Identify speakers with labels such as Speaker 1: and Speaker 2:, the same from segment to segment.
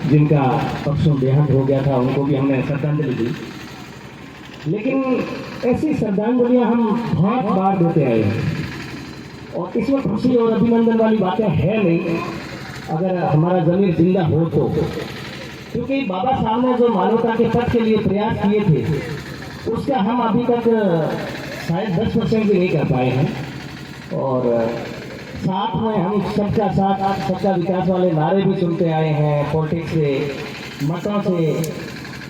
Speaker 1: जिनका परसों देहांत हो गया था उनको भी हमने श्रद्धांजलि दी। लेकिन ऐसी श्रद्धांजलियाँ हम बहुत बार देते आए हैं और इसमें खुशी और अभिनंदन वाली बातें है नहीं अगर हमारा ज़मीर जिंदा हो तो, क्योंकि बाबा साहब ने जो मानवता के पथ के लिए प्रयास किए थे उसका हम अभी तक शायद 10% भी नहीं कर पाए हैं। और साथ में हम सबका साथ सबका विकास वाले नारे भी सुनते आए हैं। पॉलिटिक्स से, मतों से,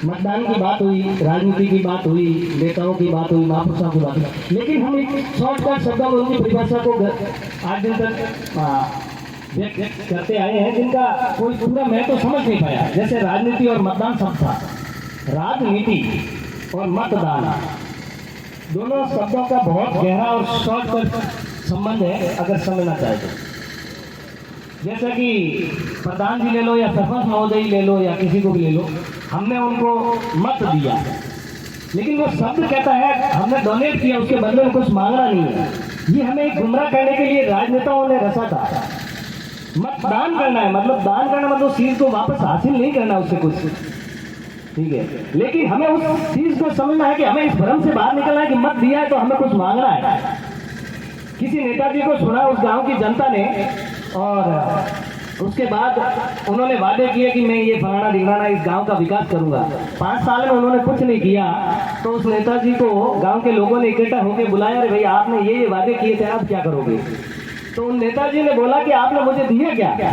Speaker 1: मतदान की बात हुई, राजनीति की बात हुई, नेताओं की बात हुई, महापुरुषों की बात हुई, लेकिन हम एक शॉर्टकट शब्दों में उनकी परिभाषा को 8 दिन तक व्यक्त करते आए हैं जिनका कोई पूरा मैं तो समझ नहीं पाया। जैसे राजनीति और मतदान सब था, राजनीति और मतदान दोनों शब्दों का बहुत गहरा और शॉर्टकट संबंध है अगर समझना चाहे तो। जैसा कि प्रधान जी ले लो या सरपंच महोदय ले लो या किसी को भी ले लो, हमने उनको मत दिया, लेकिन वो शब्द कहता है हमने डोनेट किया, उसके बदले में कुछ मांगना नहीं है। ये हमें एक गुमराह करने के लिए राजनेताओं ने रचा था। मतदान करना है मतलब दान करना मतलब चीज को वापस हासिल नहीं करना उससे कुछ, ठीक है, लेकिन हमें उस चीज को समझना है कि हमें इस भ्रम से बाहर निकलना है कि मत दिया है तो हमें कुछ मांगना है। किसी नेताजी को सुना उस गांव की जनता ने और उसके बाद उन्होंने वादे किए कि मैं ये फलाना ढिंगाना इस गांव का विकास करूंगा। 5 साल में उन्होंने कुछ नहीं किया तो उस नेताजी को गांव के लोगों ने इकट्ठा होकर बुलाया, अरे भैया आपने ये वादे किए थे, अब क्या करोगे? तो उन नेताजी ने बोला कि आपने मुझे दिया क्या?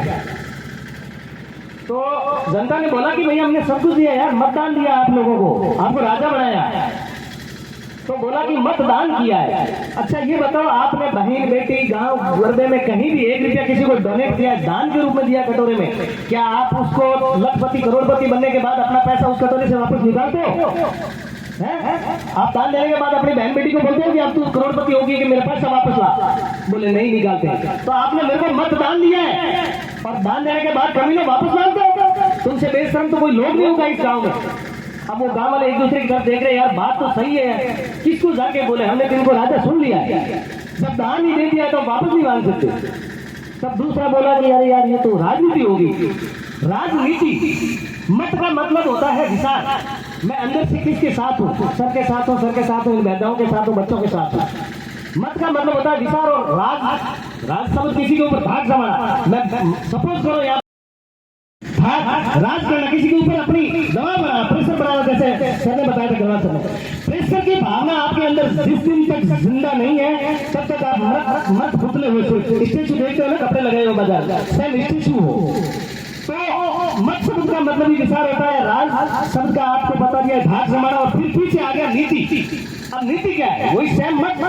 Speaker 1: तो जनता ने बोला कि भैया हमने सब कुछ दिया यार, मतदान दिया आप लोगों को, आपको राजा बनाया। तो बोला कि मतदान किया है। अच्छा ये बताओ आपने बहन बेटी गांव वर्दे में कहीं भी 1 रुपया किसी को डोनेट किया, दान के रूप में दिया कटोरे में? क्या आप उसको लखपति करोड़पति बनने के बाद अपना पैसा उस कटोरे से वापस निकालते हो? आप दान देने के बाद अपनी बहन बेटी को बोलते हो कि अब तू करोड़पति होगी कि मेरे पैसा वापस ला? बोले नहीं निकालते। तो आपने मेरे को मतदान दिया है और दान देने के बाद कभी लोग वापस मांगते हो? तुमसे बेशरम तो कोई लोग नहीं होगा इस गाँव में। अब वो गांव वाले एक दूसरे की तरफ देख रहे हैं, यार बात तो सही है, किसको जाके बोले? हमने इनको राजा सुन लिया है, जब दान ही दे दिया तो वापस नहीं मांग सकते। तब दूसरा बोला कि अरे यार ये तो राजनीति होगी। राजनीति मत का मतलब होता है विचार। मैं अंदर से किसके साथ हूँ? सर के साथ हूँ, सर के साथ हूँ, वैद्यों के साथ हूँ, बच्चों के साथ हूँ। मत का मतलब होता है विचार। और राज शब्द किसी के ऊपर भाग जमाना। मैं सपोज करो यार राज करना, किसी के ऊपर अपनी दबाव बनाना, प्रेशर बनाना, जैसे सर ने बताया था गलत समय। प्रेशर की भावना आपके अंदर जिस दिन तक जिंदा नहीं है तब तक आप मत पुतले हुए स्टेचू देखते हो ना, कपड़े लगाए हो बाजार, सेम स्टेचू हो। तो मत शब्द का मतलब ही विचार होता है। राज शब्द का आपको बता दिया भाग जमाना, और फिर पीछे आ गया नीति। अब नीति क्या है? वही सेम मत।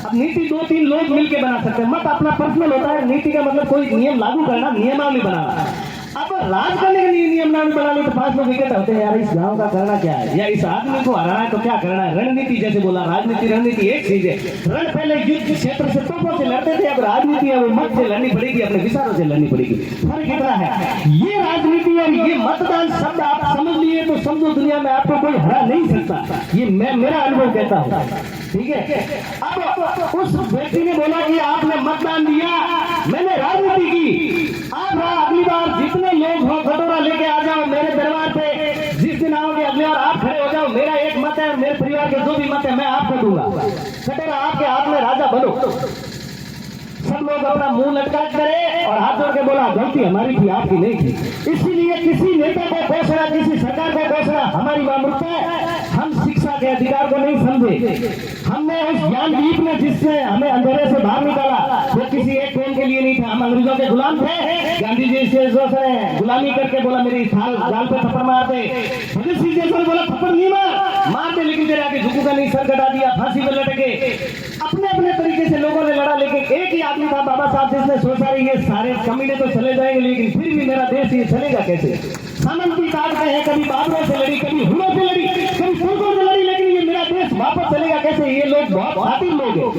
Speaker 1: अब नीति 2-3 लोग मिलकर बना सकते हैं, मत अपना पर्सनल होता है। नीति का मतलब कोई नियम लागू करना, नियमावली बनाना। अब राज करने के लिए नियम नाम बना लो तो 5 लोग इकट्ठा होते हैं, यार इस गांव का करना क्या है, या इस आदमी को हराना है तो क्या करना है? रणनीति, जैसे बोला राजनीति रणनीति एक चीज है। रण पहले युद्ध क्षेत्र से तोपों से लड़ते थे, अब राजनीति है वो मत से लड़नी पड़ेगी, अपने विचारों से लड़नी पड़ेगी। फर्क कितना है? ये राजनीति और ये मतदान शब्द आप समझ लिए तो समझो दुनिया में आपको कोई हरा नहीं सकता। ये मैं मेरा अनुभव कहता हूँ, ठीक है। अब उस व्यक्ति ने बोला कि आपने मतदान दिया, मैंने राजनीति की। आप अगली बार जितने लोग हो कटोरा लेके आ जाओ मेरे दरबार पे, जिस दिन आओगे अगली बार आप खड़े हो जाओ, मेरा एक मत है, मेरे परिवार के जो भी मत है मैं आपको दूंगा। कटोरा आपके हाथ में, राजा बनो। सब लोग अपना मुंह लटका करे और हाथ जोड़ के बोला गलती हमारी थी, आपकी नहीं थी। इसीलिए किसी नेता को घोषणा, किसी सरकार को घोषणा हमारी मामूलता है। हम शिक्षा के अधिकार को नहीं समझे। हमने उस ज्ञानदीप ने जिसने हमें अंधेरे से बाहर निकाला वो किसी एक कौम के लिए नहीं था। हम अंग्रेजों के गुलाम थे। गांधी जी से गुलामी करके बोला मेरी गाल पे थप्पड़ मार दे। भगत सिंह जैसे ने बोला थप्पड़ नहीं मार दे, लेकिन तेरे आगे झुकूंगा नहीं, सर कटा दिया, फांसी पर लटके। अपने अपने तरीके से लोगों ने लड़ा, लेकिन एक ही आदमी था बाबा साहब जिसने सोचा ये सारे कमीने तो चले जाएंगे लेकिन फिर भी मेरा देश ये चलेगा कैसे? सामंत की ताकत है, कभी बाबरों से लड़ी, कभी हुनों से लड़ी, कभी तुर्कों से लड़ी, लेकिन ये मेरा देश वापस चलेगा कैसे? ये लोग बहुत खातिर लोग हैं,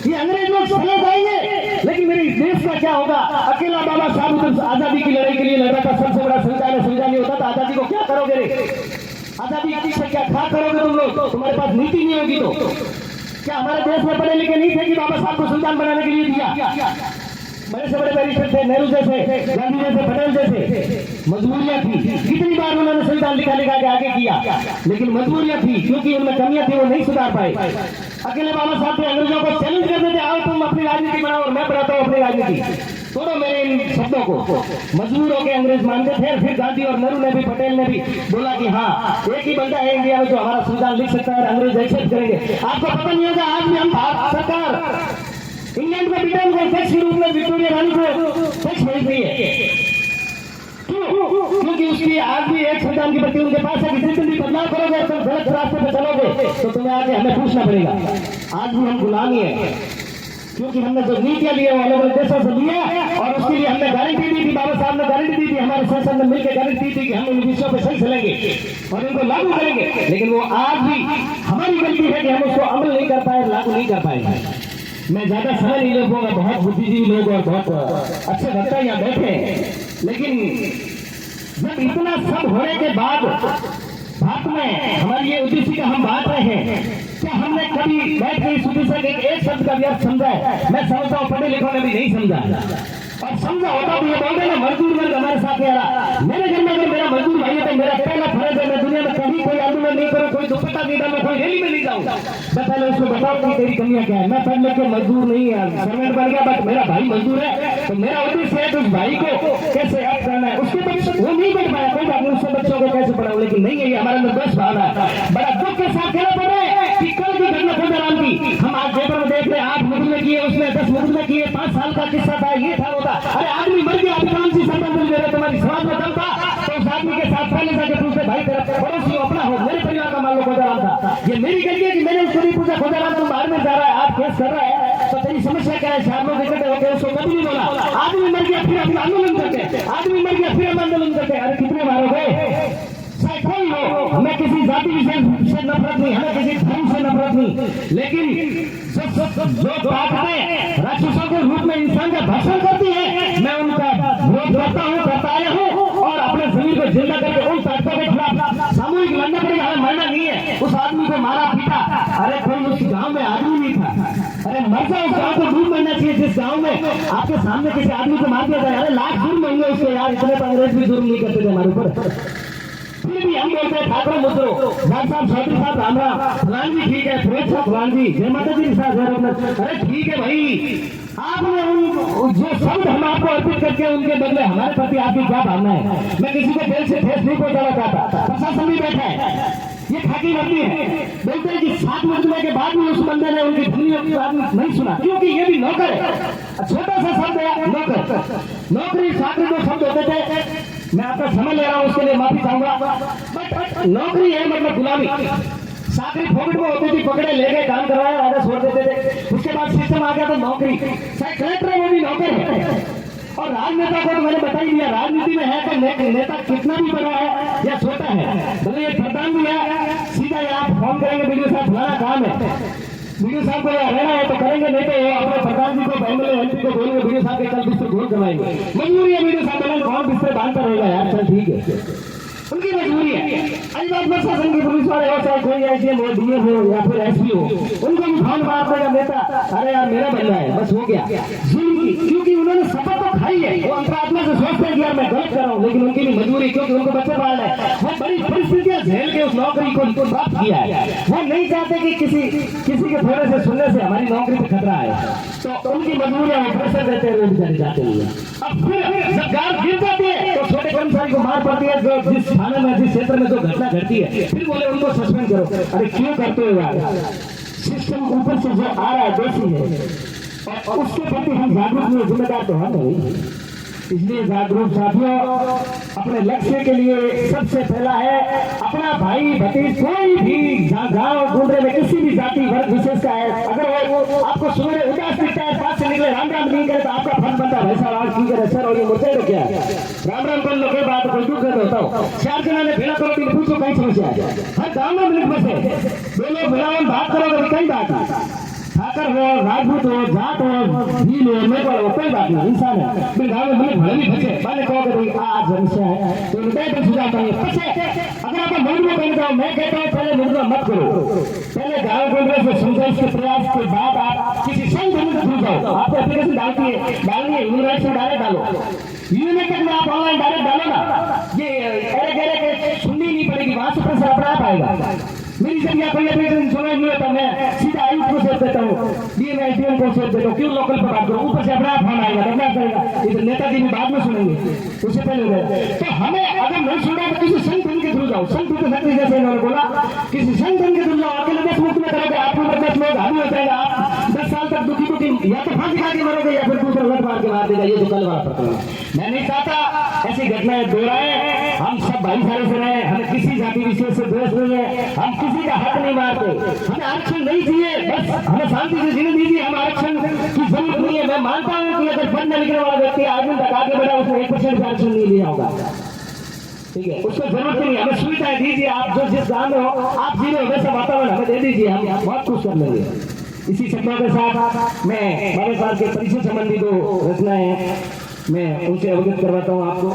Speaker 1: ये अंग्रेज लोग चले जाएंगे लेकिन मेरे इस देश का क्या होगा? अकेला बाबा साहब आजादी की लड़ाई के लिए लड़ रहा था, सबसे बड़ा संविधान नहीं होता था। आजादी को क्या करोगे रे? आजादी से क्या खा करोगे तुम लोग? तुम्हारे पास नीति नहीं होगी तो क्या हमारे देश में पढ़े लिखे नहीं थे कि बाबा साहब को सुल्तान बनाने के लिए दिया? बड़े से बड़े बैरिस्टर थे, नेहरू जैसे, गांधी जैसे, पटेल जैसे। मजबूरियां थी, कितनी बार उन्होंने संविधान लिखा के आगे किया, लेकिन मजबूरियां थी, क्योंकि उनमें कमियां थी, वो नहीं सुधार पाए। अकेले बाबा साहब थे, अंग्रेजों को चैलेंज करते थे, आओ तुम अपनी राजनीति बनाओ और मैं बनाता हूँ अपनी राजनीति। तोड़ो मेरे इन शब्दों को। मजबूर होकर अंग्रेज मानते थे। फिर गांधी और नेहरू ने भी, पटेल ने भी बोला कि हाँ, एक ही बंदा है इंडिया में जो हमारा संविधान लिख सकता है और अंग्रेज एक्सेप्ट करेंगे। आपको पता नहीं होगा, आज भी हम भारत सरकार इंग्लैंड में ब्रिटेन को टैक्स के रूप में विक्टोरिया रानी को टैक्स भेज रही है। क्योंकि उसकी आज भी एक संविधान की प्रति उनके पास है कि जिस दिन भी बदलाव करोगे, तुम गलत रास्ते पर चलोगे तो तुम्हें आगे हमें पूछना पड़ेगा। आज भी हम गुलामी है, क्योंकि हमने जो नीतियां ली है वो अलग अलग देशों से ली है, और उसके लिए हमने गारंटी दी थी, बाबा साहब ने गारंटी दी थी, हमारे संसद ने मिलकर गारंटी दी थी कि हम इन विषयों पर सही चलेंगे और इनको लागू करेंगे। लेकिन वो आज भी हमारी गलती है कि हम उसको अमल नहीं कर पाए, लागू नहीं कर पाए। मैं ज्यादा समय नहीं ले पाऊंगा, बहुत बुद्धिजीवी लोग और बहुत अच्छे वक्ता यहाँ बैठे हैं, लेकिन जब इतना सब होने के बाद भारत में हमारी ये उद्देश्य का हम बांट रहे हैं, क्या हमने कभी बैठ के इस उद्देश्य के एक शब्द का भी अर्थ समझा है? मैं समझता हूँ पढ़े लिखों ने भी नहीं समझा, और समझा होता तो ये बोलते ना मजदूर वर्ग हमारे साथ आ रहा। मेरे घर में अगर मेरा मजदूर भाई है तो मेरा पहला फर्ज है, मैं दुनिया में कभी कोई आंदोलन नहीं करूँ, कोई दुपट्टा नहीं डालूं, कोई रैली में नहीं जाऊँ। मैं पहले उसको बताऊँ कि तेरी कमियां क्या है। मैं पढ़ लिख के मजदूर नहीं है, सर्वेंट बन गया, बट मेरा भाई मजदूर है, तो मेरा उद्देश्य है तो उस भाई को कैसे अप करना है। उसके बच्चे वो नहीं बन पाया, कोई बात नहीं, उससे बच्चों को कैसे पढ़ाऊं, लेकिन नहीं है ये हमारे अंदर बस भावना है। बड़ा दुख के साथ कहना पड़ रहा है कि कल की घटना खुदाराम की हम आज पेपर में देख रहे हैं, 8 मुकदमे किए, उसमें 10 मुकदमे किए, 5 साल का किस्सा था, ये था, होता। अरे आदमी मर गया, कौन सी श्रद्धांजलि दे रहे? तुम्हारी समाज में दम था तो उस आदमी के साथ पहले जाके पूछते, भाई तेरा पड़ोसी अपना हो, मेरे परिवार का मान लो खुदाराम था, ये मेरी गलती है कि मैंने उसको नहीं पूछा, खुदाराम तुम बाहर में जा रहा है, आप केस कर रहा है, तो तेरी समस्या क्या है? 4 लोग इकट्ठे होकर उसको कभी नहीं बोला। आदमी मर गया फिर हम आंदोलन करते, आदमी मर गया फिर हम आंदोलन करते। अरे कितने मारोगे? चाहे कोई हो, हमें किसी जाति विशेष से नफरत नहीं, हमें किसी धर्म से नफरत नहीं, लेकिन जो ताकतें राक्षसों के रूप में इंसान का भक्षण करती है, मैं उनका विरोध करता हूँ, करता आया हूँ, और अपने जमीन को जिंदा करके उन ताकतों के खिलाफ सामूहिक लड़ना पड़ेगा। हमें मरना नहीं है। उस आदमी को मारा पीटा, अरे कोई उस गांव में आदमी नहीं था, अरे मर जाओ, उस गांव को डूब मरना चाहिए जिस गांव में आपके सामने किसी आदमी को मार दिया जाए। अरे लाख जुर्म होंगे उसके यार, इतने तो अंग्रेज भी जुर्म नहीं करते थे हमारे ऊपर। फिर भी हम बोलते हैं ठाकुर मुद्रो, डॉक्टर साहब, चौधरी साहब, राम राम, फलान जी ठीक है, फिरोज साहब फलान जी, जय माता जी के साथ। अरे ठीक है भाई, आपने उन जो शब्द हम आपको अर्पित करके उनके बदले हमारे प्रति आपकी क्या भावना है? मैं किसी को दिल से ठेस नहीं पहुंचाना चाहता। प्रशासन भी बैठा है, ये खाकी वर्दी है, बोलते हैं कि 7 मुकदमे के बाद भी उस बंदे ने उनकी धनियों की बात नहीं सुना, क्योंकि ये भी नौकर है। छोटा सा शब्द है नौकर, नौकरी चाकरी जो शब्द होते थे, मैं आपका समय ले रहा हूँ, उसके लिए माफी चाहूंगा, बट नौकरी है मतलब गुलामी। चाकरी पॉकेट में होती थी, पकड़े ले गए, काम करवाया, आधा छोड़ देते थे, उसके बाद सिस्टम आ गया तो नौकरी, चाहे कलेक्टर है वो भी नौकर है। और राजनेता को तो मैंने बता ही दिया, राजनीति में है तो नेता कितना भी बड़ा है या छोटा है, भले ये प्रधान भी है, सीधा आप फोन करेंगे, वीडियो साहब फलाना काम है, वीडियो साहब को यहाँ रहना है तो करेंगे, नहीं तो अपने प्रधान जी को, एमएलए एमपी को बोलेंगे, वीडियो साहब के कल बिस्तर घोल करवाएंगे। मजबूरी है वीडियो साहब, मैंने कौन बिस्तर बांधता रहेगा यार, चल ठीक है, उनकी मजबूरी है। अलीबाग प्रशासन की पुलिस वाले हो, चाहे कोई ऐसे डीए हो या फिर एसपी हो, उनको भी फोन मार देगा नेता, अरे यार मेरा बंदा है, बस हो गया। क्योंकि उन्होंने शपथ तो खाई है, वो अंतरात्मा से सोचते हैं कि यार मैं गलत कर रहा हूँ, लेकिन उनकी भी मजबूरी, क्योंकि उनको बच्चे पालना है, वो बड़ी परिस्थितियां झेल के उस नौकरी को प्राप्त किया है। वो नहीं चाहते कि किसी के थोड़े से सुनने से हमारी नौकरी पे खतरा है, तो उनकी मजबूरियां वो प्रेशर देते हुए बेचारे जाते हैं। अब फिर जब गार गिर जाती है तो छोटे कर्मचारी को मार पड़ती है, जो जिस थाने में, जिस क्षेत्र में जो घटना घटती है, फिर बोले उनको सस्पेंड करो। अरे क्यों करते हो यार? सिस्टम ऊपर से जो आ रहा है दोषी है, और उसके प्रति हम जागरूक नहीं, जिम्मेदार तो हम नहीं। इसलिए जागरूक साथियों, अपने लक्ष्य के लिए सबसे पहला है अपना भाई भतीज, कोई भी गांव गुंडे में किसी भी जाति वर्ग विशेष का है, अगर वो आपको सुबह उदास दिखता है, पास से निकले राम राम नहीं करे तो आपका फर्ज बनता है, भाई साहब आज की करे सर, और ये मुझे तो क्या है, राम राम कर लो, कोई बात कोई दुख होता हो, 4 जना ने भेड़ा करो, पूछो कहीं समस्या है, हर गाँव में मिनट में से 2 लोग भेड़ा बात करोगे कई बात है, ठाकर हो, राजपूत हो, जाट हो, भील हो, नेपाल हो, कोई बात नहीं, इंसान है। फिर गाँव में भले भले भी फंसे, मैंने कहा कि भाई आज समस्या है तो उनका ही सुझाव चाहिए। अगर आप मुकदमा करते हो, मैं कहता हूँ पहले मुकदमा मत करो, पहले गाँव गुंडे से संघर्ष के प्रयास के बाद आप किसी संघ घुस जाओ, आपको एप्लीकेशन डालनी है ह्यूमन राइट्स में डायरेक्ट डालो, यूनिट तक में आप ऑनलाइन डायरेक्ट डालो ना, ये अरे सुननी नहीं पड़ेगी, वहां से प्रेशर अपने आप आएगा। मेरी जब यहाँ कोई एप्लीकेशन समझ नहीं होता, मैं सीधा आयुक्त को शेयर देता हूँ, डीएम एसडीएम को शेयर देता हूँ, क्यों लोकल पर बात करूँ, ऊपर से अपने आप फोन आएगा, करना पड़ेगा, इधर नेताजी भी बाद में सुनेंगे, उससे पहले। तो हमें अगर नहीं सुना तो किसी संगठन के थ्रू जाओ, संगठन के जैसे इन्होंने बोला, किसी संगठन के थ्रू जाओ, अकेले देश मुक्त में करोगे, आपको 10 लोग हावी हो जाएगा, आप 10 साल तक दुखी या तो फांसी खा के मरोगे या फिर दूसरा लट मार के मार देगा, ये तो कल वाला प्रकरण है। मैं नहीं चाहता ऐसी घटनाएं दोहराए, हम सब भाईचारे से रहे, हमें किसी जाति विशेष से द्वेष नहीं है, हम किसी का हक नहीं मारते, हमें आरक्षण नहीं चाहिए, बस हमें शांति से जीने दीजिए, हम आरक्षण की जरूरत नहीं है। मैं मानता हूं कि अगर पढ़ने लिखने वाला व्यक्ति आगे तक आगे बढ़ा, उसने 1% आरक्षण नहीं लिया होगा, ठीक है, उसको जरूरत नहीं है, हमें सुविधाएं दीजिए, आप जो जिस गांव में हो आप जी रहे हो वैसा वातावरण हमें दे दीजिए, हम बहुत खुश कर लेंगे। इसी शब्दों के साथ मैं बाबा साहब के परिचय संबंधी जो रचनाएं हैं मैं उनसे अवगत करवाता हूँ आपको।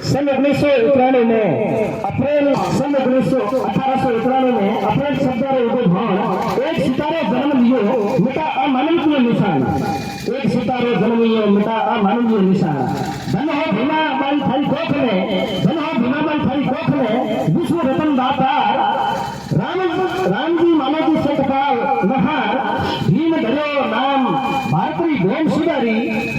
Speaker 1: सन 1993 में अप्रैल 1893 में अप्रैल 17 भवन एक सितारे जन्म लियो मिटा अमानवीय निशान, एक सितारे जन्म लियो मिटा अमानवीय निशान, धन हो भीमा बाई थारी कोख में, धन हो भीमा बाई थारी कोख में, विश्व रतन दातार राम जी मानव सतकाल नहार, भीम धरो नाम भारतरी भोम सुधारी,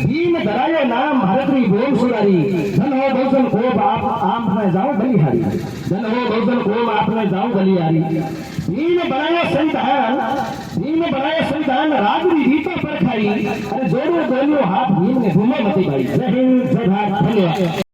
Speaker 1: भीम धरायो नाम भारतरी भोम सुधारी, धन हो बहुजन खूब आप में जाओ बलिहारी, धन हो बहुजन खूब आप में जाओ बलिहारी, भीम बनायो संविधान राजरी रीतों पर खाई, अरे जोड़ो दोनों हाथ भीम ने घूमो मती भाई। जय हिंद, जय भारत, धन्यवाद।